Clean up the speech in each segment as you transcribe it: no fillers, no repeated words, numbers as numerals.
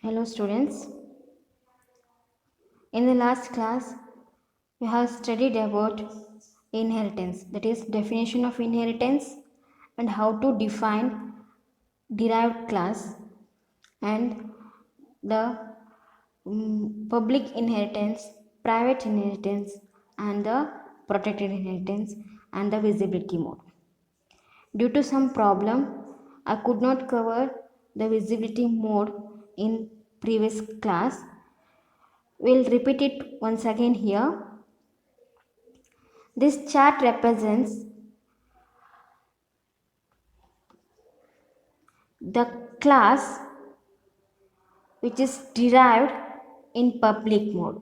Hello students. In the last class, we have studied about inheritance, that is definition of inheritance and how to define derived class and the public inheritance, private inheritance and the protected inheritance and the visibility mode. Due to some problem, I could not cover the visibility mode in previous class. We'll repeat it once again here. This chart represents the class which is derived in public mode.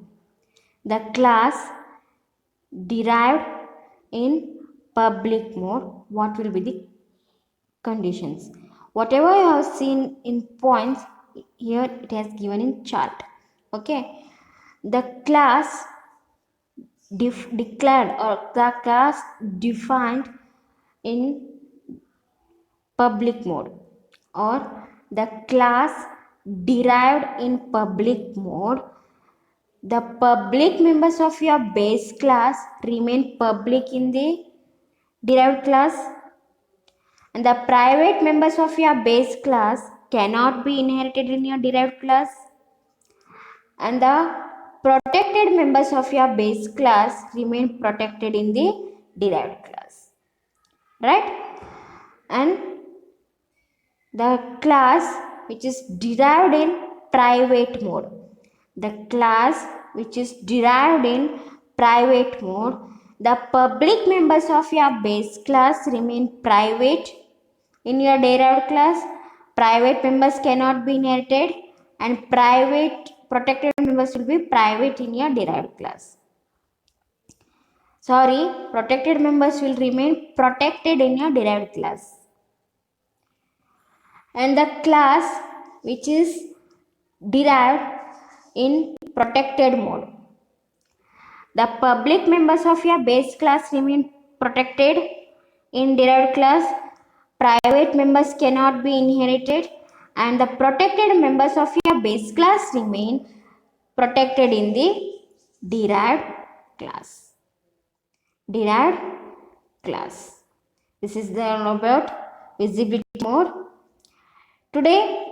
The class derived in public mode, what will be the conditions? Whatever you have seen in points, here it has given in chart. Okay. The class declared or the class defined in public mode or the class derived in public mode, the public members of your base class remain public in the derived class and the private members of your base class cannot be inherited in your derived class and the protected members of your base class remain protected in the derived class, right? And the class which is derived in private mode, the class which is derived in private mode, the public members of your base class remain private in your derived class. Private members cannot be inherited and private protected members will be private in your derived class. Protected members will remain protected in your derived class. And the class which is derived in protected mode, the public members of your base class remain protected in derived class, private members cannot be inherited and the protected members of your base class remain protected in the derived class. Derived class. This is all about visibility mode. Today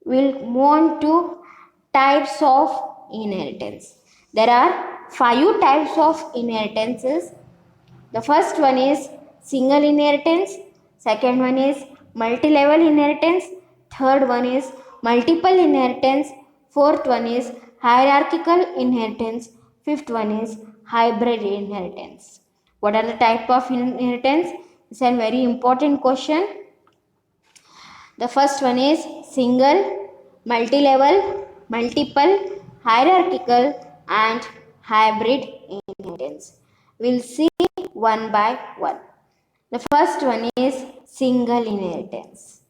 we'll move on to types of inheritance. There are 5 types of inheritances. The first one is single inheritance, second one is multi-level inheritance, third one is multiple inheritance, fourth one is hierarchical inheritance, fifth one is hybrid inheritance. What are the type of inheritance? It's a very important question. The first one is single, multi-level, multiple, hierarchical and hybrid inheritance. We'll see one by one. The first one is single inheritance.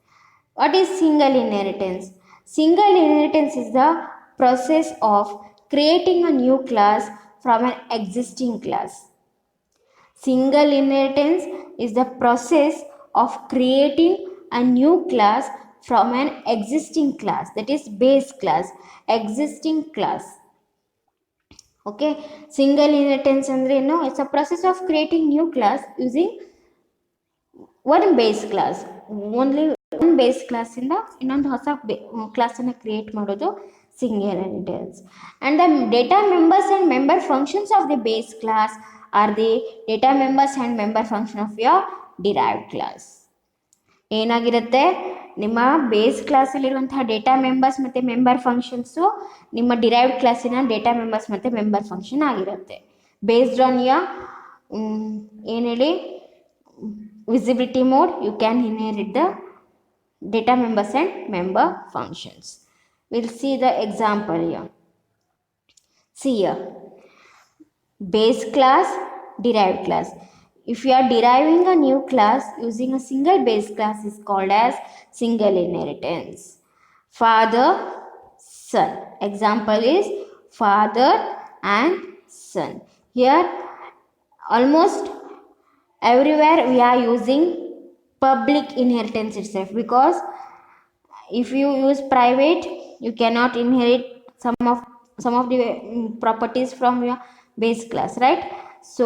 What is single inheritance? Single inheritance is the process of creating a new class from an existing class. Single inheritance is the process of creating a new class from an existing class, that is base class, existing class. Okay, single inheritance andre no, it's a process of creating new class using one base class. Only one base class ಇಂದ ಇನ್ನೊಂದು ಹೊಸ class ಅನ್ನು create ಮಾಡೋದು single inheritance. And the data members and member functions of the base class are the data members and member function of your derived class. ಏನಾಗಿರುತ್ತೆ, ನಿಮ್ಮ base ಕ್ಲಾಸಲ್ಲಿರುವಂತಹ data members ಮತ್ತು member functions ನಿಮ್ಮ derived ಕ್ಲಾಸಿನ data members ಮತ್ತು member function ಆಗಿರುತ್ತೆ. Based on ಯ ಏನು ಹೇಳಿ visibility mode, you can inherit the data members and member functions. We'll see the example here. See here, base class, derived class. If you are deriving a new class using a single base class is called as single inheritance. Father, son. Example is father and son. Here almost everywhere we are using public inheritance itself because If you use private, you cannot inherit some of the properties from your base class, right? So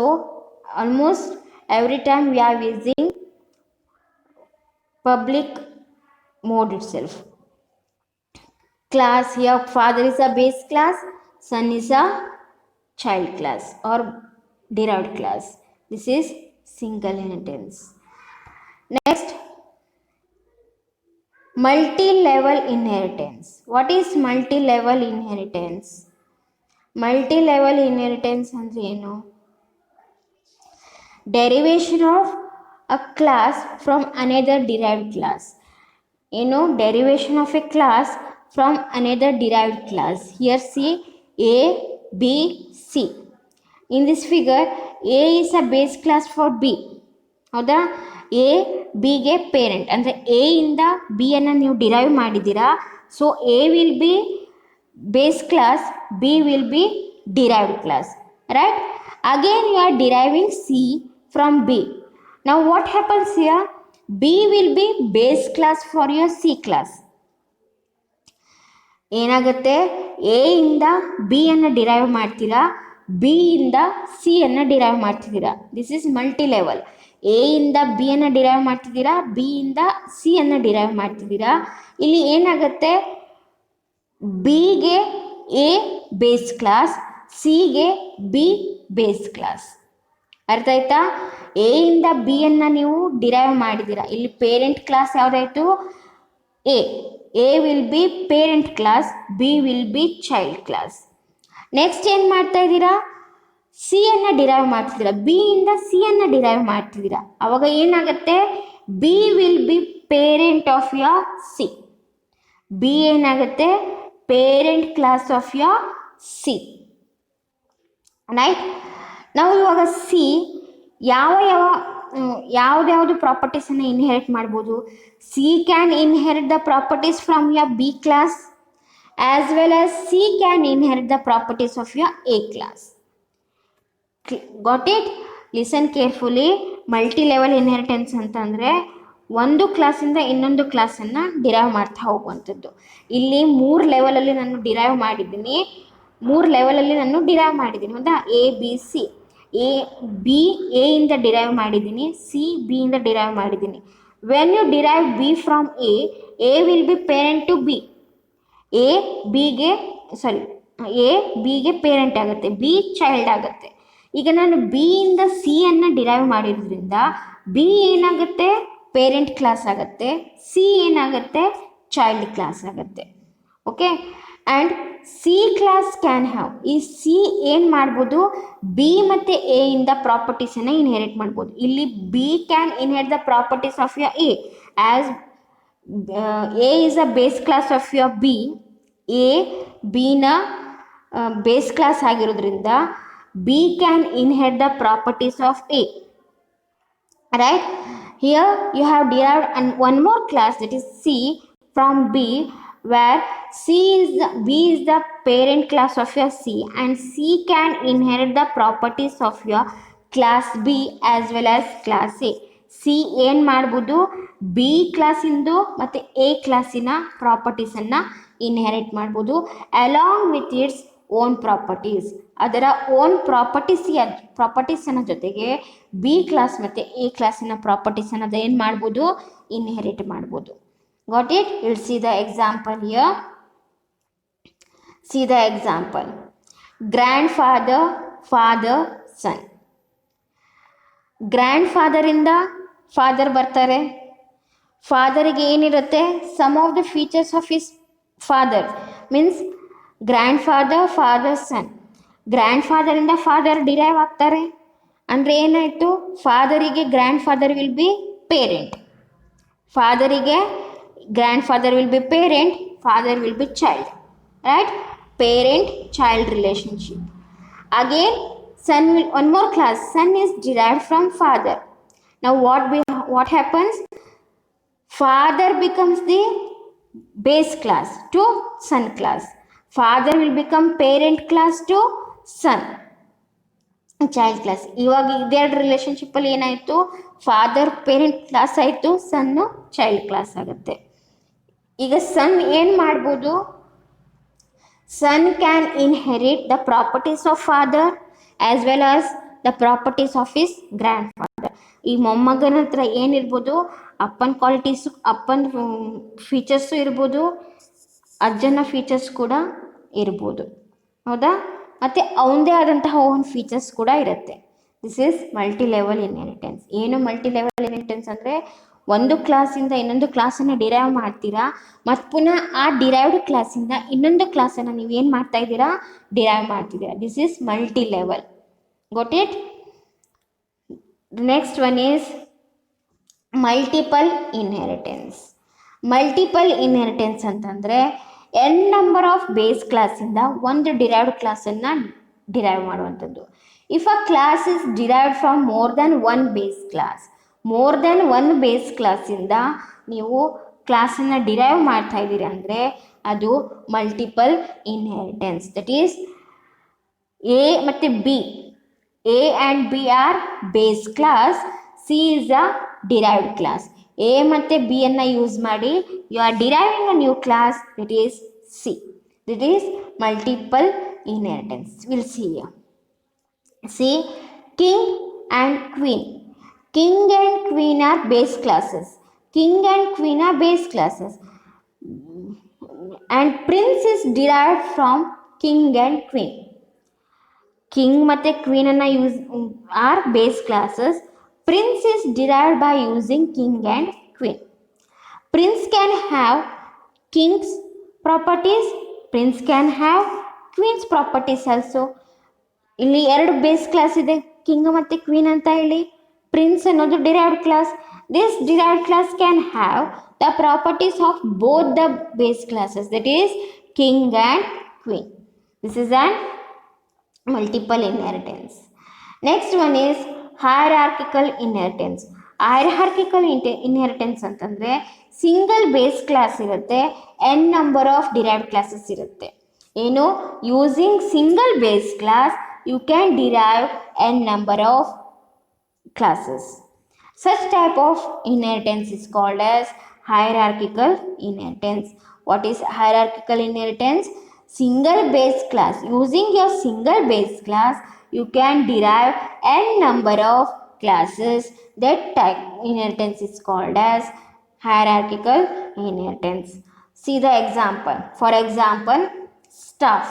almost every time we are using public mode itself. Class, here father is a base class, son is a child class or derived class. This is single inheritance. Next, multi-level inheritance. What is multi-level inheritance? Multi-level inheritance ಅಂದ್ರೆ ಏನು? Derivation of a class from another derived class. ಏನು? Derivation of a class from another derived class. Here see A, B, C. In this figure, A is a base class for B. ಹೌದಾ? A ಬಿಗೆ parent ಅಂದರೆ A ಇಂದ B ಅನ್ನು ನೀವು derive ಮಾಡಿದ್ದೀರಾ. So A will be base class, B will be derived class, right? Again you are deriving C from B. Now what happens here? B will be base class for your C class. ಏನಾಗುತ್ತೆ? A ಇಂದ B ಅನ್ನು derive ಮಾಡ್ತೀರಾ, B ಇಂದ C ಅನ್ನು derive ಮಾಡ್ತಿದ್ದೀರಾ. This is multi level. A ಇಂದ B ಅನ್ನು derive ಮಾಡ್ತಿದ್ದೀರಾ, ಬಿ ಇಂದ ಸಿ ಅನ್ನು ಡಿರೈವ್ ಮಾಡ್ತಿದ್ದೀರಾ. ಇಲ್ಲಿ ಏನಾಗುತ್ತೆ? ಬಿಗೆ ಎ ಬೇಸ್ ಕ್ಲಾಸ್, ಸಿಗೆ ಬಿ ಬೇಸ್ ಕ್ಲಾಸ್. ಅರ್ಥ ಆಯ್ತಾ? ಎ ಇಂದ ಬಿ ಅನ್ನು ನೀವು ಡಿರೈವ್ ಮಾಡಿದ್ದೀರಾ. ಇಲ್ಲಿ ಪೇರೆಂಟ್ ಕ್ಲಾಸ್ ಯಾವುದಾಯ್ತು? A. A will be parent class, B will be child class. Next ಏನು ಮಾಡ್ತಾ ಇದ್ದೀರಾ? ಸಿ ಅನ್ನು ಡಿರೈವ್ ಮಾಡ್ತಿದ್ದೀರಾ, ಬಿ ಇಂದ ಸಿ ಅನ್ನು ಡಿರೈವ್ ಮಾಡ್ತಿದ್ದೀರಾ. ಅವಾಗ ಏನಾಗುತ್ತೆ? B will be parent of your C. B ಏನಾಗುತ್ತೆ? Parent class of your C, right? ನಾವು ಇವಾಗ ಸಿ ಯಾವ್ದ್ಯಾವುದು ಪ್ರಾಪರ್ಟೀಸನ್ನು ಇನ್ಹೆರಿಟ್ ಮಾಡ್ಬೋದು? C can inherit the properties from your B class as well as C can inherit the properties of your A class. Got it? Listen carefully. Multi-level inheritance ಅಂತಂದರೆ ಒಂದು ಕ್ಲಾಸಿಂದ ಇನ್ನೊಂದು ಕ್ಲಾಸನ್ನು derive ಮಾಡ್ತಾ ಹೋಗುವಂಥದ್ದು. ಇಲ್ಲಿ 3 ಲೆವೆಲಲ್ಲಿ ನಾನು ಡಿರೈವ್ ಮಾಡಿದ್ದೀನಿ, ಹೌದಾ? A B C. A B A ಇಂದ ಡಿರೈವ್ ಮಾಡಿದ್ದೀನಿ, ಸಿ ಬಿ ಇಂದ ಡಿರೈವ್ ಮಾಡಿದ್ದೀನಿ. When you derive B from A will be parent to B. A ಬಿಗೆ ಪೇರೆಂಟ್ ಆಗುತ್ತೆ, ಬಿ ಚೈಲ್ಡ್ ಆಗುತ್ತೆ. ಈಗ ನಾನು ಬಿ ಇಂದ ಸಿ ಅನ್ನು ಡಿರೈವ್ ಮಾಡಿರೋದ್ರಿಂದ ಬಿ ಏನಾಗುತ್ತೆ? ಪೇರೆಂಟ್ ಕ್ಲಾಸ್ ಆಗುತ್ತೆ, ಸಿ ಏನಾಗುತ್ತೆ? ಚೈಲ್ಡ್ ಕ್ಲಾಸ್ ಆಗುತ್ತೆ. Okay, and C class can have, ಈ ಸಿ ಏನು ಮಾಡ್ಬೋದು? ಬಿ ಮತ್ತು ಎ ಇಂದ ಪ್ರಾಪರ್ಟೀಸನ್ನು ಇನ್ಹೆರಿಟ್ ಮಾಡ್ಬೋದು. ಇಲ್ಲಿ B can inherit the properties of your A as A is a base class of your B. A Bನ ಬೇಸ್ ಕ್ಲಾಸ್ ಆಗಿರೋದ್ರಿಂದ B can inherit the properties of A. Right? Here you have derived one more class, that is C from B, where B is the parent class of your C, and C can inherit the properties of your class B as well as class A. C ಏನು ಮಾಡ್ಬೋದು? B ಕ್ಲಾಸಿಂದು ಮತ್ತು A ಕ್ಲಾಸಿನ ಪ್ರಾಪರ್ಟೀಸನ್ನು inherit ಮಾಡ್ಬೋದು, along with its own properties. ಅದರ own ಪ್ರಾಪರ್ಟೀಸನ್ನ ಜೊತೆಗೆ ಬಿ ಕ್ಲಾಸ್ ಮತ್ತು ಎ ಕ್ಲಾಸಿನ ಪ್ರಾಪರ್ಟೀಸನ್ನು ಅದು ಏನು ಮಾಡ್ಬೋದು? ಇನ್ಹೆರಿಟ್ ಮಾಡ್ಬೋದು. Got it? Will see the example here. See the example. Grandfather, father, son. Grand ಇಂದ ಫಾದರ್ ಬರ್ತಾರೆ. ಫಾದರಿಗೆ ಏನಿರುತ್ತೆ? Some of the features of his father means grandfather son. Grand ಇಂದ ಫಾದರ್ ಡಿರೈವ್ ಆಗ್ತಾರೆ ಅಂದರೆ ಏನಾಯಿತು? ಫಾದರಿಗೆ grand father will be parent, ಫಾದರಿಗೆ grand father will be parent, father will be child, right? Parent child relationship. Again son will, one more class, son is derived from father. Now what happens? Father becomes the base class to son class, father will become parent class to son child class. ಇವಾಗ ಇದೆರಡು relationship ಅಲ್ಲಿ ಏನಾಯಿತು? Father parent class ಆಯಿತು, son child class ಆಗುತ್ತೆ. ಈಗ ಸನ್ ಏನು ಮಾಡ್ಬೋದು, son can inherit the properties of father as well as the properties of his grandfather. ಈ ಮೊಮ್ಮಗನ ಹತ್ರ ಏನಿರ್ಬೋದು, ಅಪ್ಪನ ಕ್ವಾಲಿಟೀಸು, ಅಪ್ಪನ ಫೀಚರ್ಸು ಇರ್ಬೋದು, ಅಜ್ಜನ ಫೀಚರ್ಸ್ ಕೂಡ ಇರ್ಬೋದು. ಹೌದಾ? ಮತ್ತು ಅವನದೇ ಆದಂತಹ ಒಂದು ಫೀಚರ್ಸ್ ಕೂಡ ಇರುತ್ತೆ. This is multi level inheritance. ಏನು ಮಲ್ಟಿ ಲೆವೆಲ್ ಇನ್ಹೆರಿಟೆನ್ಸ್ ಅಂದರೆ, ಒಂದು ಕ್ಲಾಸಿಂದ ಇನ್ನೊಂದು ಕ್ಲಾಸನ್ನು ಡಿರೈವ್ ಮಾಡ್ತೀರಾ, ಮತ್ತು ಪುನಃ ಆ ಡಿರೈವ್ಡ್ ಕ್ಲಾಸಿಂದ ಇನ್ನೊಂದು ಕ್ಲಾಸನ್ನು ನೀವು ಏನು ಮಾಡ್ತಾ ಇದ್ದೀರಾ, ಡಿರೈವ್ ಮಾಡ್ತಿದ್ದೀರಾ. This is multi level. got it? The next one is multiple inheritance. Multiple inheritance ಅಂತಂದರೆ n ನಂಬರ್ ಆಫ್ ಬೇಸ್ ಕ್ಲಾಸಿಂದ ಒಂದು ಡಿರೈವ್ಡ್ ಕ್ಲಾಸನ್ನು ಡಿರೈವ್ ಮಾಡುವಂಥದ್ದು. If a class is derived from more than one base class, more than one base ಕ್ಲಾಸಿಂದ ನೀವು ಕ್ಲಾಸನ್ನು derive ಮಾಡ್ತಾ ಇದ್ದೀರಿ ಅಂದರೆ ಅದು multiple inheritance. That is A ಮತ್ತು B, A and B are base class, C is a derived class. A ಮತ್ತು B ಅನ್ನು ಯೂಸ್ ಮಾಡಿ you are deriving a new class, that is C. That is multiple inheritance. Will see here. See, king and queen. King and queen are base classes. King and queen are base classes. And prince is derived from king and queen. King ಮತ್ತು queen ಅನ್ನು use are base classes. Prince is derived by using king and queen. Prince can have king's properties. Prince can have queen's properties also. ಇಲ್ಲಿ ಎರಡು base class ಇದೆ, king ಮತ್ತು queen ಅಂತ ಹೇಳಿ. Prince ಅನ್ನೋದು derived class. This derived class can have the properties of both the base classes, that is king and queen. This is on multiple inheritance. Next one is hierarchical inheritance. Hierarchical inheritance ಅಂತಂದರೆ single base class ಇರುತ್ತೆ, N number of derived classes ಇರುತ್ತೆ. ಏನು, using single base class you can derive n number of classes. Such type of inheritance is called as hierarchical inheritance. What is hierarchical inheritance? Single base class. Using your single base class, you can derive n number of classes. That type inheritance is called as hierarchical inheritance. See the example. For example, staff.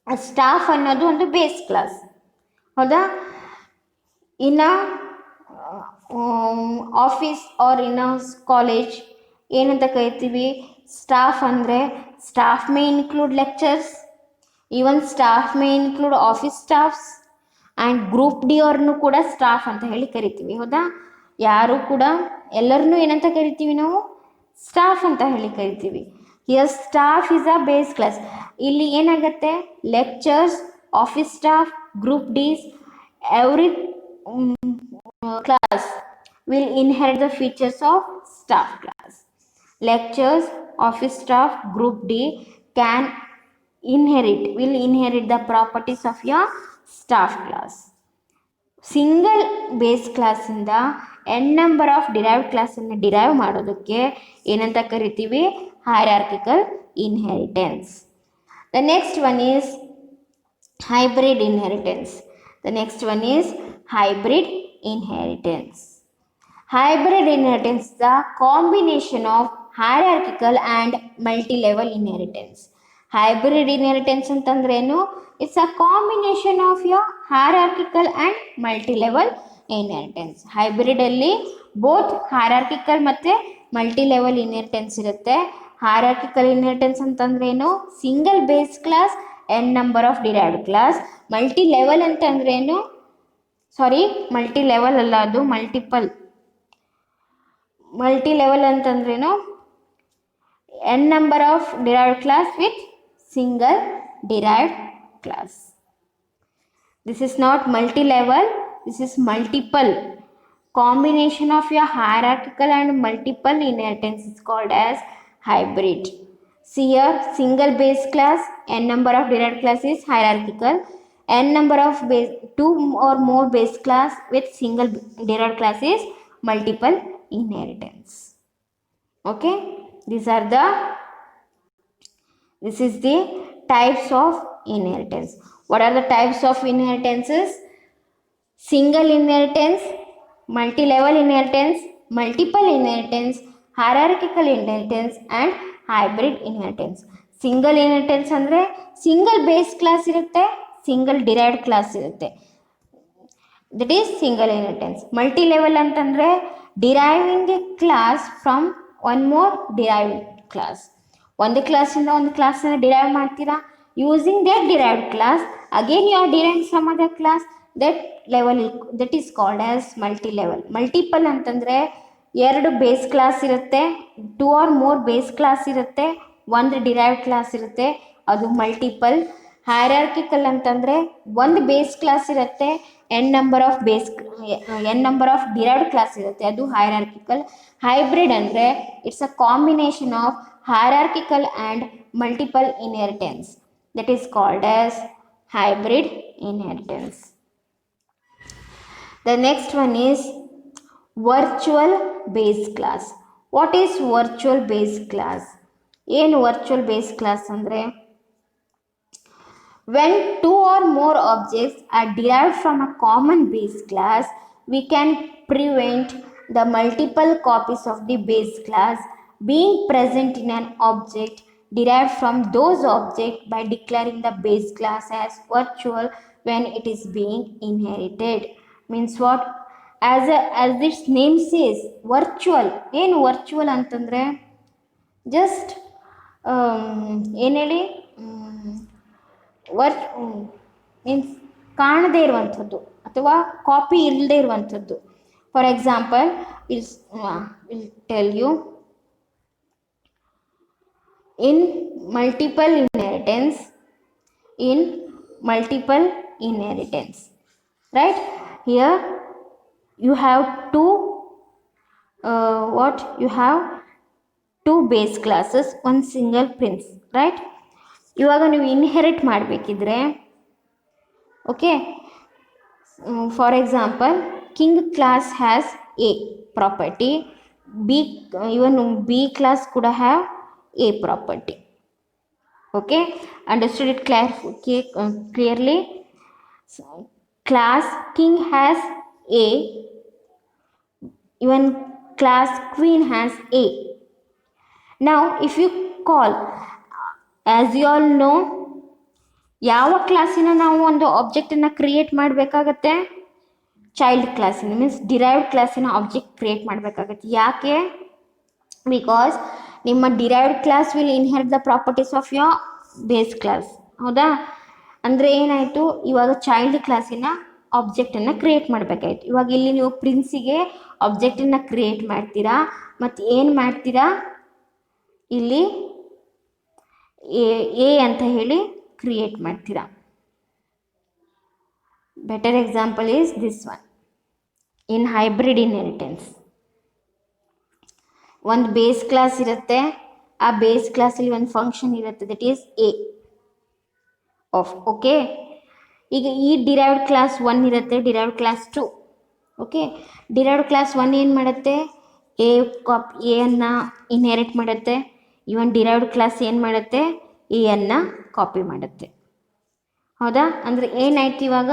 Staff ಅನ್ನೋದು ಒಂದು base class. ಹೌದಾ? ಇನ್ನು office R ಇನ್ college ಏನಂತ ಕರಿತೀವಿ, staff ಅಂದರೆ staff May include lectures, even staff May include office staffs and group D ಅವ್ರನ್ನೂ ಕೂಡ staff ಅಂತ ಹೇಳಿ ಕರಿತೀವಿ. ಹೌದಾ? ಯಾರು ಕೂಡ ಎಲ್ಲರನ್ನೂ ಏನಂತ ಕರಿತೀವಿ ನಾವು, ಸ್ಟಾಫ್ ಅಂತ ಹೇಳಿ ಕರಿತೀವಿ. Here staff is a base class. ಇಲ್ಲಿ ಏನಾಗುತ್ತೆ, lecturers, office staff, group Ds, every class will inherit the features of staff class. Lecturers, office staff, group D can will inherit the properties of your staff class. Single base ಕ್ಲಾಸಿಂದ N number of derived ಕ್ಲಾಸನ್ನು derive ಮಾಡೋದಕ್ಕೆ ಏನಂತ ಕರಿತೀವಿ, hierarchical inheritance. The next one is hybrid inheritance. The next one is hybrid inheritance. Hybrid inheritance the combination of hierarchical and multi level inheritance. Hybrid inheritance ಅಂತಂದ್ರೇನು, it's a combination of your hierarchical and multi level inheritance. ಹೈಬ್ರಿಡಲ್ಲಿ both hierarchical ಮತ್ತು multi level inheritance ಇರುತ್ತೆ. Hierarchical inheritance ಅಂತಂದ್ರೇನು, single base class, N number of derived class. Multi level ಅಂತಂದ್ರೇನು, multi level ಅಲ್ಲ, ಅದು multiple. Multi level ಅಂತಂದ್ರೇನು, N number of derived class with single derived class. This is not multi-level, this is multiple. Combination of your hierarchical and multiple inheritance is called as hybrid. See here, single base class, n number of derived class is hierarchical. N number of base, two or more base class with single derived class is multiple inheritance. Okay. These are the This is the types of inheritance. What are the types of inheritances? Single inheritance, multi-level inheritance, multiple inheritance, hierarchical inheritance and hybrid inheritance. Single inheritance ಅಂದರೆ single base class ಇರುತ್ತೆ, single derived class ಇರುತ್ತೆ. That is single inheritance. Multi-level ಅಂತಂದರೆ deriving a class from one more derived class. ಒಂದು ಕ್ಲಾಸಿಂದ ಒಂದು ಕ್ಲಾಸನ್ನು derive ಮಾಡ್ತೀರಾ, using that derived class again you are deriving some other class, that level that is called as multi level. Multiple ಅಂತಂದರೆ ಎರಡು base class ಇರುತ್ತೆ, 2 or more base class ಇರುತ್ತೆ, ಒಂದು ಡಿರೈವ್ಡ್ ಕ್ಲಾಸ್ ಇರುತ್ತೆ, ಅದು ಮಲ್ಟಿಪಲ್. ಹೈರಾರ್ಕಿಕಲ್ ಅಂತಂದರೆ ಒಂದು ಬೇಸ್ ಕ್ಲಾಸ್ ಇರುತ್ತೆ, n number of derived class ಇರುತ್ತೆ, ಅದು ಹೈರಾರ್ಕಿಕಲ್. ಹೈಬ್ರಿಡ್ ಅಂದರೆ it's a combination of hierarchical and multiple inheritance, that is called as hybrid inheritance. The next one is virtual base class. What is virtual base class? ಏನು virtual base class ಅಂದರೆ when 2 or more objects are derived from a common base class, we can prevent the multiple copies of the base class being present in an object derived from those objects by declaring the base class as virtual when it is being inherited. Means what? As its name says, virtual. ಏನು virtual ಅಂತಂದರೆ just ಏನು ಹೇಳಿ means ಕಾಣದೇ ಇರುವಂಥದ್ದು ಅಥವಾ copy ಇಲ್ಲದೆ ಇರುವಂಥದ್ದು. For example will tell you, in multiple inheritance, right? Here you have two base classes, one single prince, right? ಇವಾಗ ನೀವು ಇನ್ಹೆರಿಟ್ ಮಾಡಬೇಕಿದ್ರೆ, okay, for example king class has a property, B class ಕೂಡ have a property. Okay, understood it clearly? Class king has a, even class queen has a. Now if you call, as you all know, ಯಾವ ಕ್ಲಾಸಿನ ನಾವು ಒಂದು ಆಬ್ಜೆಕ್ಟನ್ನು create ಮಾಡಬೇಕಾಗತ್ತೆ? Child ಕ್ಲಾಸಿನ, means derived ಕ್ಲಾಸಿನ object create ಮಾಡಬೇಕಾಗತ್ತೆ. ಯಾಕೆ? ಬಿಕಾಸ್ ನಿಮ್ಮ derived class will inherit the properties of your base class. ಹೌದಾ? ಅಂದರೆ ಏನಾಯಿತು, ಇವಾಗ ಚೈಲ್ಡ್ ಕ್ಲಾಸಿನ ಆಬ್ಜೆಕ್ಟನ್ನು ಕ್ರಿಯೇಟ್ ಮಾಡಬೇಕಾಯ್ತು. ಇವಾಗ ಇಲ್ಲಿ ನೀವು ಪ್ರಿನ್ಸಿಗೆ ಆಬ್ಜೆಕ್ಟನ್ನು ಕ್ರಿಯೇಟ್ ಮಾಡ್ತೀರಾ, ಮತ್ತು ಏನು ಮಾಡ್ತೀರಾ, ಇಲ್ಲಿ ಎ ಅಂತ ಹೇಳಿ ಕ್ರಿಯೇಟ್ ಮಾಡ್ತೀರಾ. Better example is this one. In hybrid inheritance ಒಂದು ಬೇಸ್ ಕ್ಲಾಸ್ ಇರುತ್ತೆ, ಆ ಬೇಸ್ ಕ್ಲಾಸಲ್ಲಿ ಒಂದು ಫಂಕ್ಷನ್ ಇರುತ್ತೆ, that is A of. Okay, ಈಗ ಈ ಡಿರೈವ್ಡ್ ಕ್ಲಾಸ್ 1 ಇರುತ್ತೆ, derived class 2. Okay, derived class 1 ಏನು ಮಾಡುತ್ತೆ? ಎಯನ್ನು ಇನ್ಹೆರಿಟ್ ಮಾಡುತ್ತೆ. ಇವನ್ ಡಿರೈವ್ಡ್ ಕ್ಲಾಸ್ ಏನು ಮಾಡುತ್ತೆ? ಎಯನ್ನು ಕಾಪಿ ಮಾಡುತ್ತೆ. ಹೌದಾ? ಅಂದರೆ ಏನಾಯ್ತು, ಇವಾಗ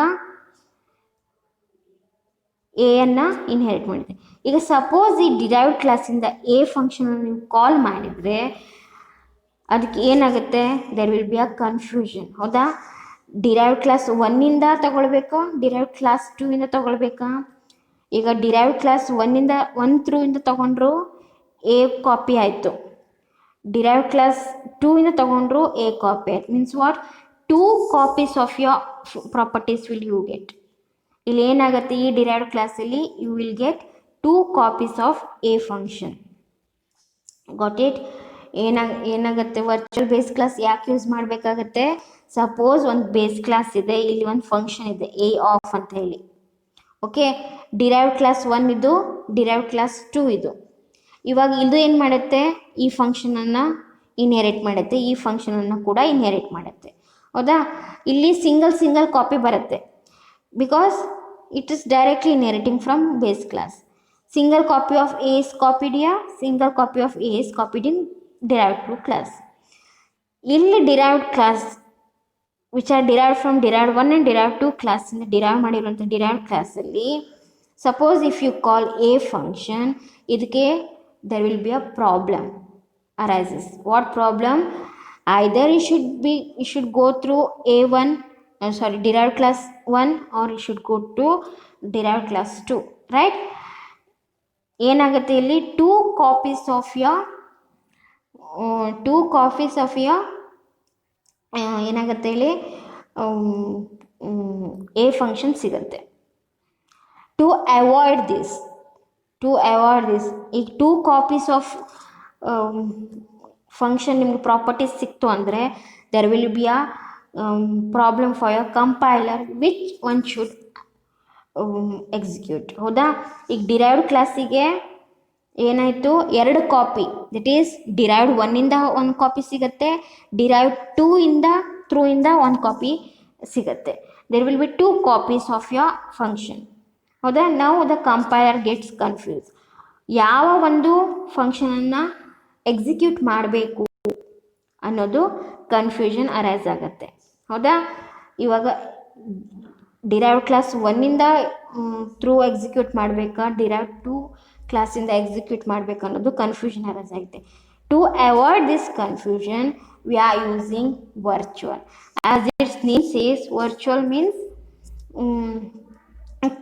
ಎಯನ್ನು ಇನ್ಹೆರಿಟ್ ಮಾಡಿದೆ. ಈಗ ಸಪೋಸ್ ಈ ಡಿರೈವ್ಡ್ ಕ್ಲಾಸಿಂದ ಎ ಫಂಕ್ಷನನ್ನು ನೀವು ಕಾಲ್ ಮಾಡಿದರೆ ಅದಕ್ಕೆ ಏನಾಗುತ್ತೆ? There will be a confusion. ಹೌದಾ? ಡಿರೈವ್ಡ್ ಕ್ಲಾಸ್ 1ಇಂದ ತಗೊಳ್ಬೇಕಾ, ಡಿರೈವ್ಡ್ ಕ್ಲಾಸ್ 2ಇಂದ ತಗೊಳ್ಬೇಕಾ? ಈಗ ಡಿರೈವ್ಡ್ ಕ್ಲಾಸ್ 1 ಥ್ರೂಯಿಂದ ತಗೊಂಡ್ರು ಎ ಕಾಪಿ ಆಯಿತು, ಡಿರೈವ್ಡ್ ಕ್ಲಾಸ್ 2ಇಂದ ತಗೊಂಡ್ರು ಎ ಕಾಪಿ ಆಯಿತು. Means what? 2 copies of your properties will you get. ಇಲ್ಲಿ ಏನಾಗುತ್ತೆ, ಈ ಡಿರೈವ್ಡ್ ಕ್ಲಾಸಲ್ಲಿ you will get 2 copies of a function. Got it? ಏನಾಗುತ್ತೆ, ವರ್ಚುವಲ್ ಬೇಸ್ ಕ್ಲಾಸ್ ಯಾಕೆ ಯೂಸ್ ಮಾಡಬೇಕಾಗತ್ತೆ? ಸಪೋಸ್ ಒಂದು ಬೇಸ್ ಕ್ಲಾಸ್ ಇದೆ, ಇಲ್ಲಿ ಒಂದು ಫಂಕ್ಷನ್ ಇದೆ ಎ ಆಫ್ ಅಂತ ಹೇಳಿ. ಓಕೆ, ಡಿರೈವ್ಡ್ ಕ್ಲಾಸ್ 1 ಇದು, ಡಿರೈವ್ಡ್ ಕ್ಲಾಸ್ 2 ಇದು. ಇವಾಗ ಇದು ಏನು ಮಾಡುತ್ತೆ? ಈ ಫಂಕ್ಷನನ್ನು ಇನ್ಹೆರಿಟ್ ಮಾಡುತ್ತೆ, ಈ ಫಂಕ್ಷನನ್ನು ಕೂಡ ಇನ್ಹೆರಿಟ್ ಮಾಡುತ್ತೆ. ಹೌದಾ? ಇಲ್ಲಿ ಸಿಂಗಲ್ ಕಾಪಿ ಬರುತ್ತೆ, because it is directly inheriting from base class. Single copy of A is copied here, single copy of A is copied in derived to class. ಇಲ್ಲಿ derived class which are derived from derived 1 and derived 2 class ಇಂದ derive ಮಾಡಿರುವಂಥ derived class ಅಲ್ಲಿ suppose if you call a function, ಇದಕ್ಕೆ there will be a problem arises. What problem? Either you should go through a1 derived class 1 or you should go to derived class 2, right? ಏನಾಗುತ್ತೆ ಇಲ್ಲಿ two copies of your ಏನಾಗುತ್ತೆ ಇಲ್ಲಿ a function ಸಿಗುತ್ತೆ. To avoid this ಈಗ two copies of function ನಿಮ್ಗೆ properties ಸಿಕ್ತು ಅಂದರೆ there will be a problem for your compiler which one should execute. ಹೌದಾ? ಈಗ ಡಿರೈವ್ಡ್ ಕ್ಲಾಸಿಗೆ ಏನಾಯಿತು, 2 ಕಾಪಿ, ದಟ್ ಈಸ್ ಡಿರೈವ್ಡ್ 1ಇಂದ 1 ಕಾಪಿ ಸಿಗುತ್ತೆ, ಡಿರೈವ್ಡ್ 2ಇಂದ 1 ಕಾಪಿ ಸಿಗುತ್ತೆ. There will be 2 copies of your function. ಹೌದಾ? ನಾವು ದ ಕಂಪೈಲರ್ ಗೆಟ್ಸ್ ಕನ್ಫ್ಯೂಸ್. ಯಾವ ಒಂದು ಫಂಕ್ಷನನ್ನು ಎಕ್ಸಿಕ್ಯೂಟ್ ಮಾಡಬೇಕು ಅನ್ನೋದು ಕನ್ಫ್ಯೂಷನ್ ಅರೈಸ್ ಆಗುತ್ತೆ. ಹೌದಾ? ಇವಾಗ ಡಿರೈವ್ಡ್ ಕ್ಲಾಸ್ 1ಇಂದ ಎಕ್ಸಿಕ್ಯೂಟ್ ಮಾಡಬೇಕಾ, ಡಿರೈವ್ಡ್ 2 ಕ್ಲಾಸಿಂದ ಎಕ್ಸಿಕ್ಯೂಟ್ ಮಾಡಬೇಕು ಅನ್ನೋದು ಕನ್ಫ್ಯೂಷನ್ ಅರೈಸ್ ಆಗುತ್ತೆ. To avoid this confusion we are using virtual. As its name says, virtual means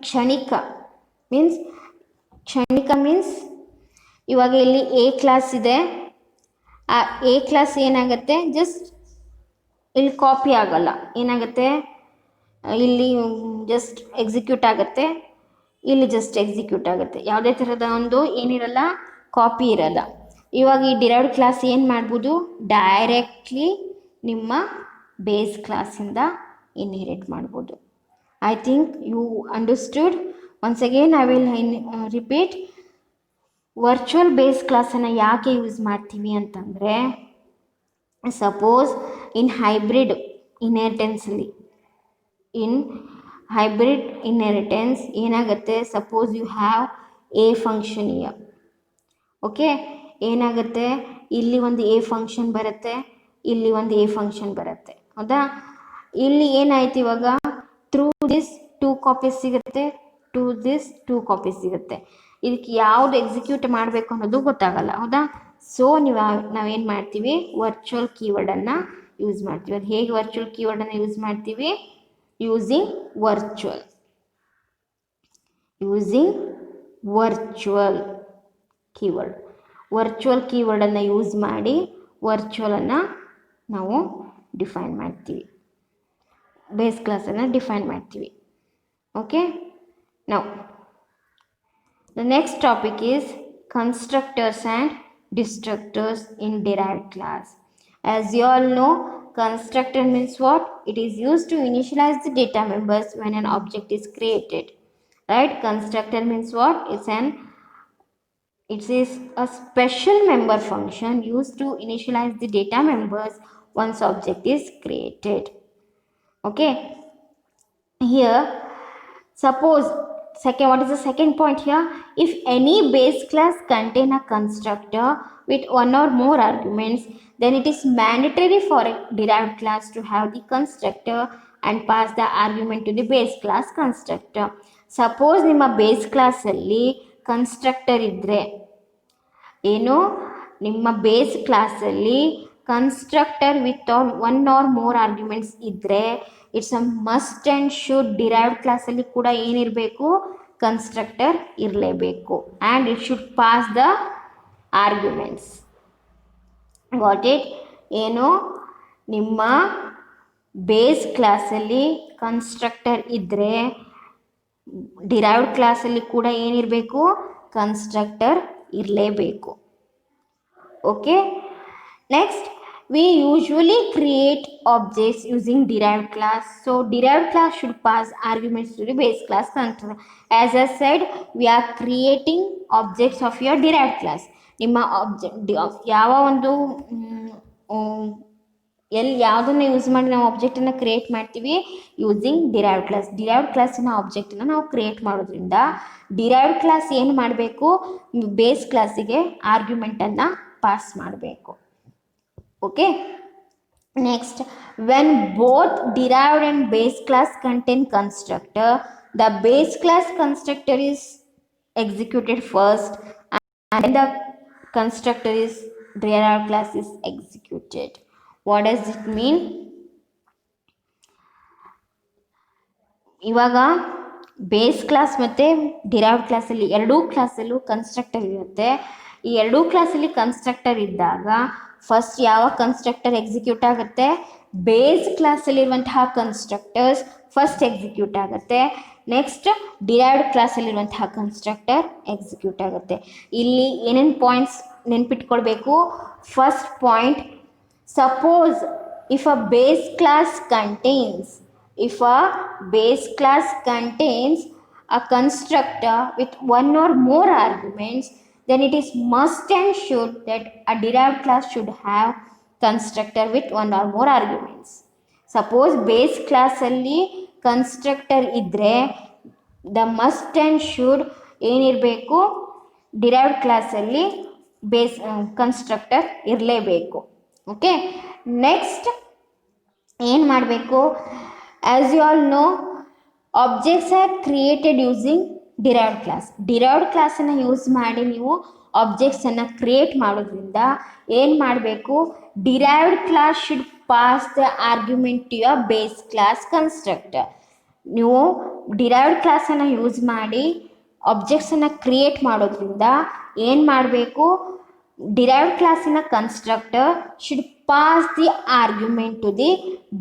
ಕ್ಷಣಿಕ. ಮೀನ್ಸ್ ಇವಾಗ ಇಲ್ಲಿ ಎ ಕ್ಲಾಸ್ ಇದೆ, ಆ ಎ ಕ್ಲಾಸ್ ಏನಾಗುತ್ತೆ, ಜಸ್ಟ್ ಇಲ್ಲಿ ಕಾಪಿ ಆಗಲ್ಲ, ಏನಾಗುತ್ತೆ ಇಲ್ಲಿ ಜಸ್ಟ್ ಎಕ್ಸಿಕ್ಯೂಟ್ ಆಗುತ್ತೆ, ಇಲ್ಲಿ ಜಸ್ಟ್ ಎಕ್ಸಿಕ್ಯೂಟ್ ಆಗುತ್ತೆ. ಯಾವುದೇ ಥರದ ಒಂದು ಏನಿರಲ್ಲ, ಕಾಪಿ ಇರಲ್ಲ. ಇವಾಗ ಈ ಡಿರೈವ್ಡ್ ಕ್ಲಾಸ್ ಏನು ಮಾಡ್ಬೋದು, ಡೈರೆಕ್ಟ್ಲಿ ನಿಮ್ಮ ಬೇಸ್ ಕ್ಲಾಸಿಂದ ಇನ್ಹೆರಿಟ್ ಮಾಡ್ಬೋದು. I think you understood. Once again I will repeat. Virtual base ಕ್ಲಾಸನ್ನು ಯಾಕೆ ಯೂಸ್ ಮಾಡ್ತೀವಿ ಅಂತಂದರೆ, ಸಪೋಸ್ ಇನ್ ಹೈಬ್ರಿಡ್ ಇನ್ಹೆರಿಟೆನ್ಸ್ ಏನಾಗುತ್ತೆ, suppose you have a function here. Okay, ಏನಾಗುತ್ತೆ, ಇಲ್ಲಿ ಒಂದು ಎ ಫಂಕ್ಷನ್ ಬರುತ್ತೆ, ಇಲ್ಲಿ ಒಂದು ಎ ಫಂಕ್ಷನ್ ಬರುತ್ತೆ. ಹೌದಾ? ಇಲ್ಲಿ ಏನಾಯ್ತು, ಇವಾಗ ಥ್ರೂ ದಿಸ್ 2 ಕಾಪೀಸ್ ಸಿಗುತ್ತೆ, ಟು ದಿಸ್ 2 ಕಾಪೀಸ್ ಸಿಗುತ್ತೆ. ಇದಕ್ಕೆ ಯಾವುದು ಎಕ್ಸಿಕ್ಯೂಟ್ ಮಾಡಬೇಕು ಅನ್ನೋದು ಗೊತ್ತಾಗಲ್ಲ. ಹೌದಾ? ಸೊ ನಾವೇನು ಮಾಡ್ತೀವಿ, ವರ್ಚುವಲ್ ಕೀವರ್ಡನ್ನು ಯೂಸ್ ಮಾಡ್ತೀವಿ. ಅದು ಹೇಗೆ ವರ್ಚುವಲ್ ಕೀವರ್ಡನ್ನು ಯೂಸ್ ಮಾಡ್ತೀವಿ, ಯೂಸಿಂಗ್ ವರ್ಚುವಲ್ ಕೀವರ್ಡನ್ನು ಯೂಸ್ ಮಾಡಿ ವರ್ಚುವಲನ್ನು ನಾವು ಡಿಫೈನ್ ಮಾಡ್ತೀವಿ, ಬೇಸ್ ಕ್ಲಾಸನ್ನು ಡಿಫೈನ್ ಮಾಡ್ತೀವಿ. Okay, now the next topic is constructors and destructors in derived class. As you all know, constructor means what? It is used to initialize the data members when an object is created. Right? Constructor means what? It is a special member function used to initialize the data members once object is created. Okay. Here, suppose what is the second point here? If any base class contain a constructor with 1 or more arguments, then it is mandatory for a derived class to have the constructor and pass the argument to the base class constructor. Suppose ನಿಮ್ಮ base ಕ್ಲಾಸಲ್ಲಿ constructor ಇದ್ದರೆ, ಏನು, ನಿಮ್ಮ base ಕ್ಲಾಸಲ್ಲಿ constructor with 1 or more arguments ಇದ್ದರೆ, it's a must and should derived ಕ್ಲಾಸಲ್ಲಿ ಕೂಡ ಏನಿರಬೇಕು, ಕನ್ಸ್ಟ್ರಕ್ಟರ್ ಇರಲೇಬೇಕು. And it should pass the arguments. What it, ಏನು, ನಿಮ್ಮ ಬೇಸ್ ಕ್ಲಾಸಲ್ಲಿ ಕನ್ಸ್ಟ್ರಕ್ಟರ್ ಇದ್ದರೆ ಡಿರೈವ್ಡ್ ಕ್ಲಾಸಲ್ಲಿ ಕೂಡ ಏನಿರಬೇಕು, ಕನ್ಸ್ಟ್ರಕ್ಟರ್ ಇರಲೇಬೇಕು. Okay, next, we usually create objects using derived class. So derived class should pass arguments to the base class constructor. As I said, we are creating objects of your derived class. ನಿಮ್ಮ ಯಾವ ಒಂದು ಯಾವುದನ್ನು use ಮಾಡಿ ನಾವು ಆಬ್ಜೆಕ್ಟನ್ನು create ಮಾಡ್ತೀವಿ, using derived class. Derived ಕ್ಲಾಸಿನ ಆಬ್ಜೆಕ್ಟನ್ನು ನಾವು create ಮಾಡೋದ್ರಿಂದ derived class ಏನು ಮಾಡಬೇಕು, ಬೇಸ್ ಕ್ಲಾಸಿಗೆ ಆರ್ಗ್ಯುಮೆಂಟನ್ನು ಪಾಸ್ ಮಾಡಬೇಕು. Okay. Next, when both derived and base class contain constructor, the base class constructor is executed first and then the constructor is derived class is executed. What does it mean? ಇವಾಗ base class ಮತ್ತು derived ಕ್ಲಾಸಲ್ಲಿ ಎರಡೂ ಕ್ಲಾಸಲ್ಲೂ constructor ಇರುತ್ತೆ. ಈ ಎರಡೂ ಕ್ಲಾಸಲ್ಲಿ constructor ಇದ್ದಾಗ first ಯಾವ ಕನ್ಸ್ಟ್ರಕ್ಟರ್ ಎಕ್ಸಿಕ್ಯೂಟ್ ಆಗುತ್ತೆ? ಬೇಸ್ ಕ್ಲಾಸಲ್ಲಿರುವಂತಹ ಕನ್ಸ್ಟ್ರಕ್ಟರ್ಸ್ ಫಸ್ಟ್ ಎಕ್ಸಿಕ್ಯೂಟ್ ಆಗುತ್ತೆ. ನೆಕ್ಸ್ಟ್ ಡಿರೈವ್ಡ್ ಕ್ಲಾಸಲ್ಲಿರುವಂತಹ ಕನ್ಸ್ಟ್ರಕ್ಟರ್ ಎಕ್ಸಿಕ್ಯೂಟ್ ಆಗುತ್ತೆ. ಇಲ್ಲಿ ಏನೇನು ಪಾಯಿಂಟ್ಸ್ ನೆನ್ಪಿಟ್ಕೊಳ್ಬೇಕು? First point, suppose if a base class contains a constructor with one or more arguments, then it is must and should that a derived class should have constructor with one or more arguments. Suppose base class alli constructor idre the must and should ಏನirbeku, derived class alli base constructor irlebeku. Okay, next ಏನು ಮಾಡಬೇಕು? As you all know, objects are created using derived class. derived class ಅನ್ನು use ಮಾಡಿ ನೀವು objects ಅನ್ನು create ಮಾಡೋದ್ರಿಂದ ಏನು ಮಾಡಬೇಕು? derived class should pass the argument to your base class constructor. ನೀವು derived class ಅನ್ನು ಯೂಸ್ ಮಾಡಿ ಆಬ್ಜೆಕ್ಟ್ಸ್ ಅನ್ನು ಕ್ರಿಯೇಟ್ ಮಾಡೋದ್ರಿಂದ ಏನು ಮಾಡಬೇಕು? derived classನ constructor should pass the argument to the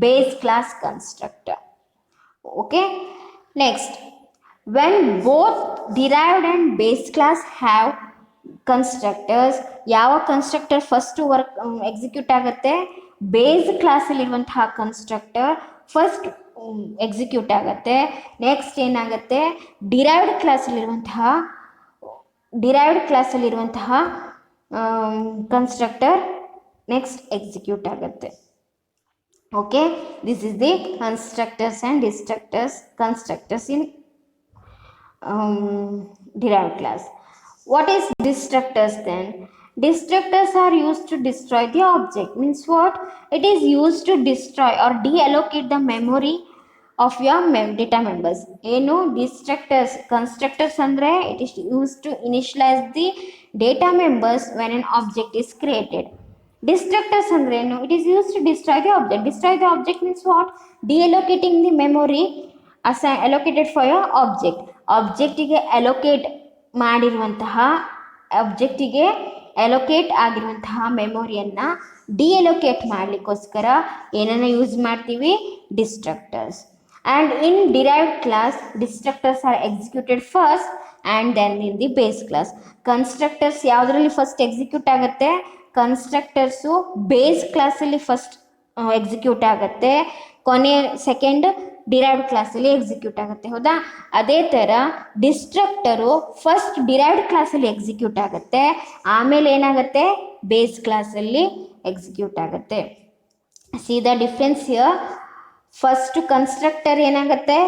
base class constructor. Okay, next, when both derived and base class have constructors, ಯಾವ constructor first work execute ಆಗುತ್ತೆ? Base ಕ್ಲಾಸಲ್ಲಿರುವಂತಹ constructor first execute ಆಗುತ್ತೆ. Next ಏನಾಗುತ್ತೆ? Derived ಕ್ಲಾಸಲ್ಲಿರುವಂತಹ constructor next execute ಆಗುತ್ತೆ. Okay, this is the constructors and constructors in derived class. What is destructors then? Destructors are used to destroy the object. Means what? It is used to destroy or deallocate the memory of your data members. ಏನು destructors? Constructors ಅಂದರೆ it is used to initialize the data members when an object is created. Destructors ಅಂದ್ರೇನು? It is use to destroy the object. Destroy the object means what? Deallocating the memory allocated for your object. ಆಬ್ಜೆಕ್ಟಿಗೆ allocate ಆಗಿರುವಂತಹ ಮೆಮೊರಿಯನ್ನು deallocate ಮಾಡಲಿಕ್ಕೋಸ್ಕರ ಏನನ್ನು use ಮಾಡ್ತೀವಿ? Destructors. And in derived class destructors are executed first and then in the base class. Constructors ಯಾವುದರಲ್ಲಿ first execute ಆಗುತ್ತೆ? Constructors base ಕ್ಲಾಸಲ್ಲಿ first execute ಆಗುತ್ತೆ, ಸೆಕೆಂಡ್ ಡಿರೈವ್ಡ್ ಕ್ಲಾಸಲ್ಲಿ ಎಕ್ಸಿಕ್ಯೂಟ್ ಆಗುತ್ತೆ. ಹೌದಾ? ಅದೇ ಥರ ಡಿಸ್ಟ್ರಕ್ಟರು ಫಸ್ಟ್ ಡಿರೈವ್ಡ್ ಕ್ಲಾಸಲ್ಲಿ ಎಕ್ಸಿಕ್ಯೂಟ್ ಆಗುತ್ತೆ, ಆಮೇಲೆ ಏನಾಗುತ್ತೆ? ಬೇಸ್ ಕ್ಲಾಸಲ್ಲಿ ಎಕ್ಸಿಕ್ಯೂಟ್ ಆಗುತ್ತೆ. See the difference here. First constructor ಏನಾಗುತ್ತೆ?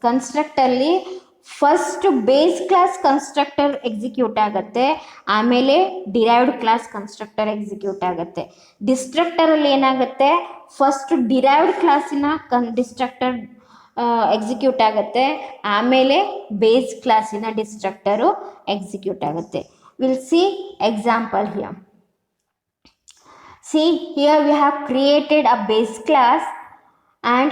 ಕನ್ಸ್ಟ್ರಕ್ಟಲ್ಲಿ first base class constructor execute ಆಗುತ್ತೆ, ಆಮೇಲೆ ಡಿರೈವ್ಡ್ ಕ್ಲಾಸ್ ಕನ್ಸ್ಟ್ರಕ್ಟರ್ ಎಕ್ಸಿಕ್ಯೂಟ್ ಆಗುತ್ತೆ. ಡಿಸ್ಟ್ರಕ್ಟರಲ್ಲಿ ಏನಾಗುತ್ತೆ? ಫಸ್ಟ್ ಡಿರೈವ್ಡ್ ಕ್ಲಾಸಿನ ಡಿಸ್ಟ್ರಕ್ಟರ್ ಎಕ್ಸಿಕ್ಯೂಟ್ ಆಗುತ್ತೆ, ಆಮೇಲೆ ಬೇಸ್ ಕ್ಲಾಸಿನ ಡಿಸ್ಟ್ರಕ್ಟರು ಎಕ್ಸಿಕ್ಯೂಟ್ ಆಗುತ್ತೆ. Will see example here. See, here we have created a base class, and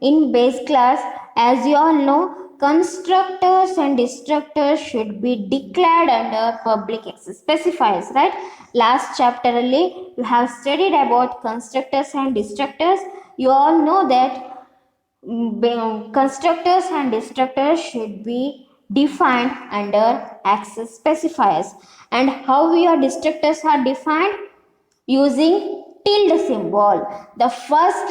in base class, as you all know, constructors and destructors should be declared under public access specifiers, right? Last chapter alli you have studied about constructors and destructors. You all know that constructors and destructors should be defined under access specifiers. And how your destructors are defined? Using tilde symbol. The first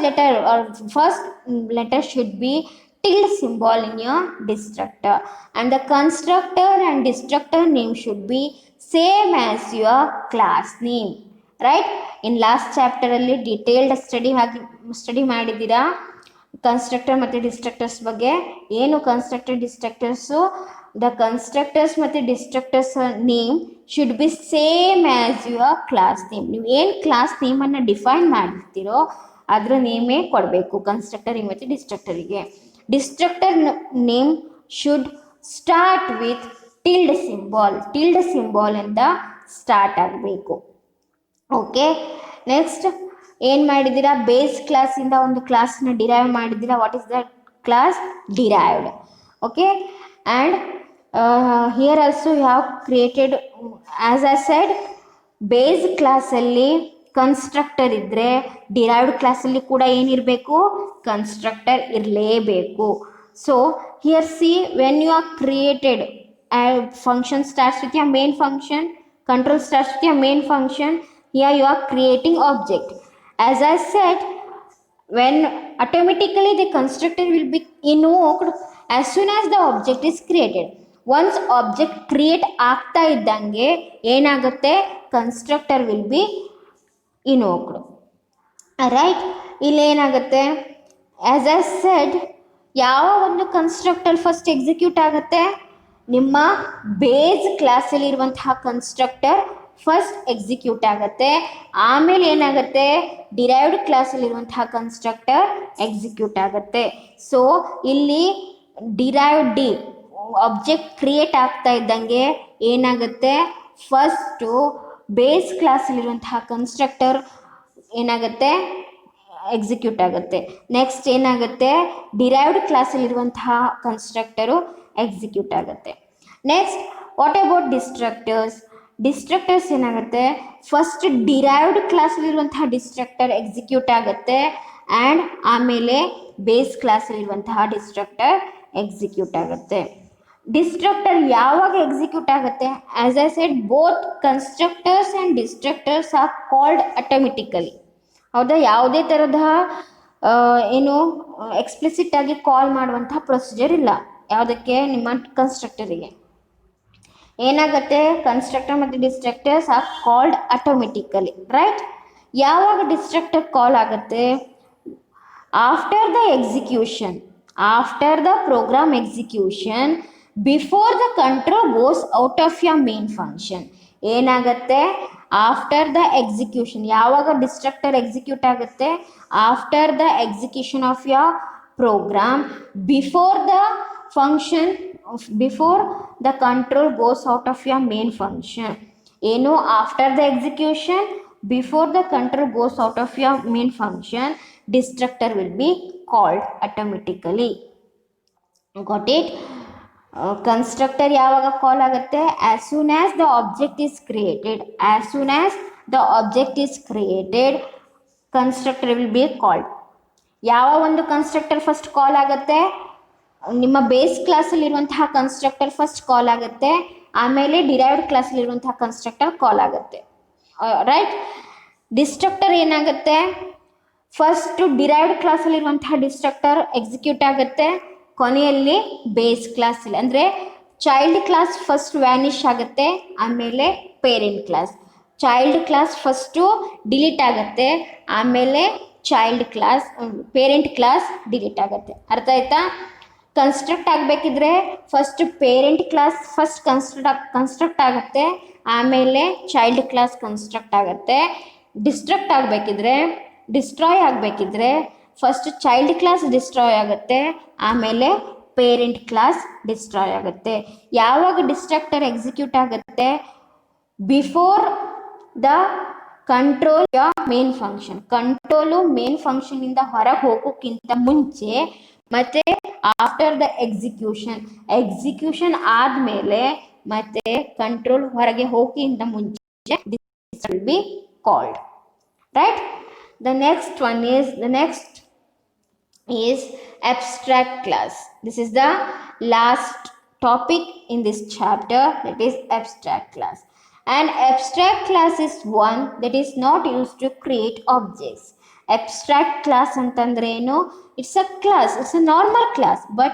letter should be tilde symbol in your destructor, and the constructor and destructor name should be same as your class name, right? In last chapter alli detailed study ಮಾಡಿದ್ದೀರಾ constructor ಮತ್ತು destructors ಬಗ್ಗೆ. ಏನು constructor ಡಿಸ್ಟ್ರಕ್ಟರ್ಸು? the constructors ಮತ್ತು destructors name should be same as your class name. ನೀವು ಏನು class ನೇಮನ್ನು define ಮಾಡಿರ್ತೀರೋ ಅದರ ನೇಮೇ ಕೊಡಬೇಕು ಕನ್ಸ್ಟ್ರಕ್ಟರಿಗೆ ಮತ್ತು ಡಿಸ್ಟ್ರಕ್ಟರಿಗೆ. Destructor name should start with tilde symbol ಇಂದ ಸ್ಟಾರ್ಟ್ ಆಗಬೇಕು. ಓಕೆ, ನೆಕ್ಸ್ಟ್ ಏನು ಮಾಡಿದ್ದೀರಾ, ಬೇಸ್ ಕ್ಲಾಸಿಂದ ಒಂದು ಕ್ಲಾಸ್ನ ಡಿರೈವ್ ಮಾಡಿದ್ದೀರಾ. What is that class? Derived. Okay, and here also you have created, as I said, base ಕ್ಲಾಸಲ್ಲಿ ಕನ್ಸ್ಟ್ರಕ್ಟರ್ ಇದ್ದರೆ ಡಿರೈವ್ಡ್ ಕ್ಲಾಸಲ್ಲಿ ಕೂಡ ಏನಿರಬೇಕು, ಕನ್ಸ್ಟ್ರಕ್ಟರ್ ಇರಲೇಬೇಕು. So here see, when you are created function starts with your main function, control starts with your main function. Here you are creating object. As I said, when automatically the constructor will be invoked as soon as the object is created. Once object create ಆಗ್ತಾ ಇದ್ದಂಗೆ ಏನಾಗುತ್ತೆ, constructor will be invoked. Right, ಇಲ್ಲಿ ಏನಾಗುತ್ತೆ, as I said, ಯಾವ ಒಂದು constructor first execute ಆಗುತ್ತೆ, ನಿಮ್ಮ base ಕ್ಲಾಸಲ್ಲಿ ಇರುವಂತಹ ಕನ್ಸ್ಟ್ರಕ್ಟರ್ ಫಸ್ಟ್ ಎಕ್ಸಿಕ್ಯೂಟ್ ಆಗುತ್ತೆ. ಆಮೇಲೆ ಏನಾಗುತ್ತೆ, ಡಿರೈವ್ಡ್ ಕ್ಲಾಸಲ್ಲಿರುವಂತಹ ಕನ್ಸ್ಟ್ರಕ್ಟರ್ ಎಕ್ಸಿಕ್ಯೂಟ್ ಆಗುತ್ತೆ. ಸೊ ಇಲ್ಲಿ ಡಿರೈವ್ಡ್ ಆಬ್ಜೆಕ್ಟ್ ಕ್ರಿಯೇಟ್ ಆಗ್ತಾ ಇದ್ದಂಗೆ ಏನಾಗುತ್ತೆ, ಫಸ್ಟು ಬೇಸ್ ಕ್ಲಾಸಲ್ಲಿರುವಂತಹ ಕನ್ಸ್ಟ್ರಕ್ಟರ್ ಏನಾಗುತ್ತೆ, ಎಕ್ಸಿಕ್ಯೂಟ್ ಆಗುತ್ತೆ. ನೆಕ್ಸ್ಟ್ ಏನಾಗುತ್ತೆ, ಡಿರೈವ್ಡ್ ಕ್ಲಾಸಲ್ಲಿರುವಂತಹ ಕನ್ಸ್ಟ್ರಕ್ಟರು ಎಕ್ಸಿಕ್ಯೂಟ್ ಆಗುತ್ತೆ. ನೆಕ್ಸ್ಟ್ ವಾಟ್ ಅಬೌಟ್ ಡಿಸ್ಟ್ರಕ್ಟರ್ಸ್ ಏನಾಗುತ್ತೆ, ಫಸ್ಟ್ ಡಿರೈವ್ಡ್ ಕ್ಲಾಸಲ್ಲಿರುವಂತಹ ಡಿಸ್ಟ್ರಕ್ಟರ್ ಎಕ್ಸಿಕ್ಯೂಟ್ ಆಗುತ್ತೆ ಆ್ಯಂಡ್ ಆಮೇಲೆ ಬೇಸ್ ಕ್ಲಾಸಲ್ಲಿರುವಂತಹ ಡಿಸ್ಟ್ರಕ್ಟರ್ ಎಕ್ಸಿಕ್ಯೂಟ್ ಆಗುತ್ತೆ. ಡಿಸ್ಟ್ರಕ್ಟರ್ ಯಾವಾಗ ಎಕ್ಸಿಕ್ಯೂಟ್ ಆಗುತ್ತೆ, as I said, both constructors and destructors are called automatically. ಹೌದಾ, ಯಾವುದೇ ಥರದ ಏನು ಎಕ್ಸ್ಪ್ಲಿಸಿಟ್ ಆಗಿ ಕಾಲ್ ಮಾಡುವಂಥ ಪ್ರೊಸೀಜರ್ ಇಲ್ಲ. ಯಾವುದಕ್ಕೆ, ನಿಮ್ಮ ಕನ್ಸ್ಟ್ರಕ್ಟರಿಗೆ. ಏನಾಗುತ್ತೆ, ಕನ್ಸ್ಟ್ರಕ್ಟರ್ ಮತ್ತು destructors are called automatically. Right, ಯಾವಾಗ ಡಿಸ್ಟ್ರಕ್ಟರ್ ಕಾಲ್ ಆಗುತ್ತೆ, after the program execution before the control goes out of your main function. ಏನಾಗುತ್ತೆ, ಆಫ್ಟರ್ ದ ಎಕ್ಸಿಕ್ಯೂಷನ್, ಯಾವಾಗ ಡಿಸ್ಟ್ರಕ್ಟರ್ ಎಕ್ಸಿಕ್ಯೂಟ್ ಆಗುತ್ತೆ, after the execution of your program before the control goes out of your main function. ಏನು, after the execution before the control goes out of your main function, destructor will be called automatically. got it? Constructor ಯಾವಾಗ ಕಾಲ್ ಆಗುತ್ತೆ, as soon as the object is created constructor will be called. ಯಾವ ಒಂದು constructor first call ಆಗುತ್ತೆ, ನಿಮ್ಮ base ಕ್ಲಾಸಲ್ಲಿರುವಂತಹ constructor first call ಆಗುತ್ತೆ, ಆಮೇಲೆ derived ಕ್ಲಾಸಲ್ಲಿರುವಂತಹ constructor ಕಾಲ್ ಆಗುತ್ತೆ. ರೈಟ್, ಡಿಸ್ಟ್ರಕ್ಟರ್ ಏನಾಗುತ್ತೆ, ಫಸ್ಟು ಡಿರೈವ್ಡ್ ಕ್ಲಾಸಲ್ಲಿರುವಂತಹ ಡಿಸ್ಟ್ರಕ್ಟರ್ ಎಕ್ಸಿಕ್ಯೂಟ್ ಆಗುತ್ತೆ, ಕೊನೆಯಲ್ಲಿ ಬೇಸ್ ಕ್ಲಾಸಲ್ಲಿ ಅಂದರೆ ಚೈಲ್ಡ್ ಕ್ಲಾಸ್ ಫಸ್ಟ್ ವ್ಯಾನಿಷ್ ಆಗುತ್ತೆ, ಆಮೇಲೆ parent class. Child class first delete ಆಗುತ್ತೆ, ಆಮೇಲೆ ಪೇರೆಂಟ್ ಕ್ಲಾಸ್ ಡಿಲೀಟ್ ಆಗುತ್ತೆ. ಅರ್ಥ ಆಯ್ತಾ? ಕನ್ಸ್ಟ್ರಕ್ಟ್ ಆಗಬೇಕಿದ್ರೆ first parent class first construct ಆಗುತ್ತೆ, ಆಮೇಲೆ ಚೈಲ್ಡ್ ಕ್ಲಾಸ್ ಕನ್ಸ್ಟ್ರಕ್ಟ್ ಆಗುತ್ತೆ. ಡಿಸ್ಟ್ರಾಯ್ ಆಗಬೇಕಿದ್ರೆ ಫಸ್ಟ್ ಚೈಲ್ಡ್ ಕ್ಲಾಸ್ ಡಿಸ್ಟ್ರಾಯ್ ಆಗುತ್ತೆ, ಆಮೇಲೆ ಪೇರೆಂಟ್ ಕ್ಲಾಸ್ ಡಿಸ್ಟ್ರಾಯ್ ಆಗುತ್ತೆ. ಯಾವಾಗ ಡಿಸ್ಟ್ರಕ್ಟರ್ ಎಕ್ಸಿಕ್ಯೂಟ್ ಆಗುತ್ತೆ, before the control main function. Control main ಫಂಕ್ಷನಿಂದ ಹೊರಗೆ ಹೋಗೋಕ್ಕಿಂತ ಮುಂಚೆ, ಮತ್ತು ಆಫ್ಟರ್ ದ ಎಕ್ಸಿಕ್ಯೂಷನ್ ಆದಮೇಲೆ, ಮತ್ತು ಕಂಟ್ರೋಲ್ ಹೊರಗೆ ಹೋಗೋಕ್ಕಿಂತ ಮುಂಚೆ this will be called. Right, the next is abstract class. This is the last topic in this chapter, that is abstract class. An abstract class is one that is not used to create objects. Abstract class ಅಂತಂದ್ರೆ ಏನು? It's a class, it's a normal class, but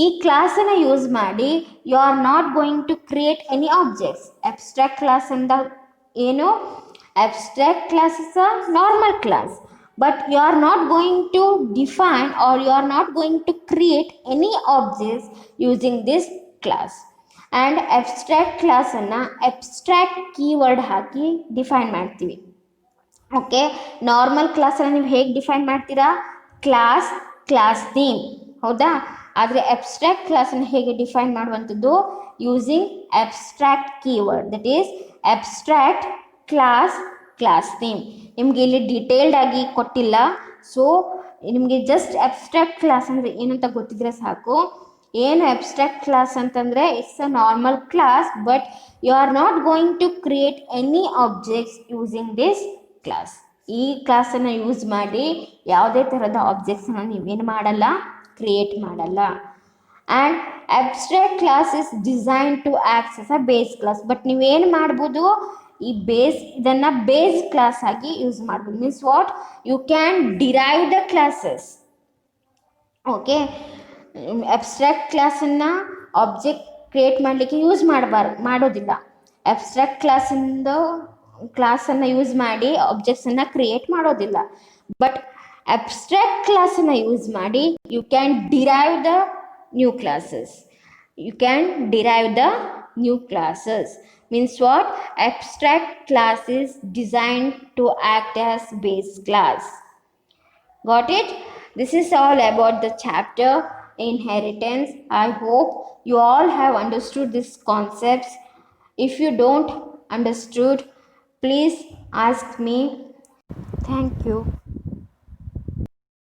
ಈ ಕ್ಲಾಸನ್ನು use ಮಾಡಿ you are not going to create any objects. Abstract class ಅಂದ ಏನು? Abstract class is a normal class, but you are not going to define or you are not going to create any objects using this class. And abstract ಕ್ಲಾಸನ್ನು abstract keyword ಹಾಕಿ define ಮಾಡ್ತೀವಿ. Okay, normal ಕ್ಲಾಸನ್ನು ನೀವು ಹೇಗೆ define ಮಾಡ್ತೀರಾ? Class, class theme, ಹೌದಾ? ಆದರೆ abstract ಕ್ಲಾಸನ್ನು ಹೇಗೆ ಡಿಫೈನ್ ಮಾಡುವಂಥದ್ದು? Using abstract keyword, that is abstract class, class theme. ನಿಮಗೆ ಇಲ್ಲಿ ಡೀಟೇಲ್ಡ್ ಆಗಿ ಕೊಟ್ಟಿಲ್ಲ, ಸೊ ನಿಮಗೆ ಜಸ್ಟ್ ಅಬ್ಸ್ಟ್ರಾಕ್ಟ್ ಕ್ಲಾಸ್ ಅಂದರೆ ಏನಂತ ಗೊತ್ತಿದ್ರೆ ಸಾಕು. ಏನು ಅಬ್ಸ್ಟ್ರಾಕ್ಟ್ ಕ್ಲಾಸ್ ಅಂತಂದರೆ it's a normal class, but you are not going to create any objects using this class. ಈ ಕ್ಲಾಸನ್ನು ಯೂಸ್ ಮಾಡಿ ಯಾವುದೇ ಥರದ ಆಬ್ಜೆಕ್ಟ್ಸನ್ನು ನೀವೇನು ಮಾಡಲ್ಲ, ಕ್ರಿಯೇಟ್ ಮಾಡಲ್ಲ. And abstract class is design to acts as a base class. But ನೀವೇನು ಮಾಡ್ಬೋದು, ಈ ಇದನ್ನು ಬೇಸ್ ಕ್ಲಾಸ್ ಆಗಿ ಯೂಸ್ ಮಾಡ್ಬೋದು. Means what, you can derive the classes. Okay, abstract ಕ್ಲಾಸನ್ನು ಆಬ್ಜೆಕ್ಟ್ ಕ್ರಿಯೇಟ್ ಮಾಡಲಿಕ್ಕೆ ಯೂಸ್ ಮಾಡೋದಿಲ್ಲ. ಅಬ್ಸ್ಟ್ರಾಕ್ಟ್ ಕ್ಲಾಸನ್ನು ಯೂಸ್ ಮಾಡಿ ಆಬ್ಜೆಕ್ಟ್ಸನ್ನು ಕ್ರಿಯೇಟ್ ಮಾಡೋದಿಲ್ಲ. ಬಟ್ ಅಬ್ಸ್ಟ್ರಾಕ್ಟ್ ಕ್ಲಾಸನ್ನು ಯೂಸ್ ಮಾಡಿ you can derive the new classes. You can derive the new classes. Means what? Abstract class is designed to act as base class. Got it? This is all about the chapter inheritance. I hope you all have understood these concepts. If you don't understood, please ask me. Thank you.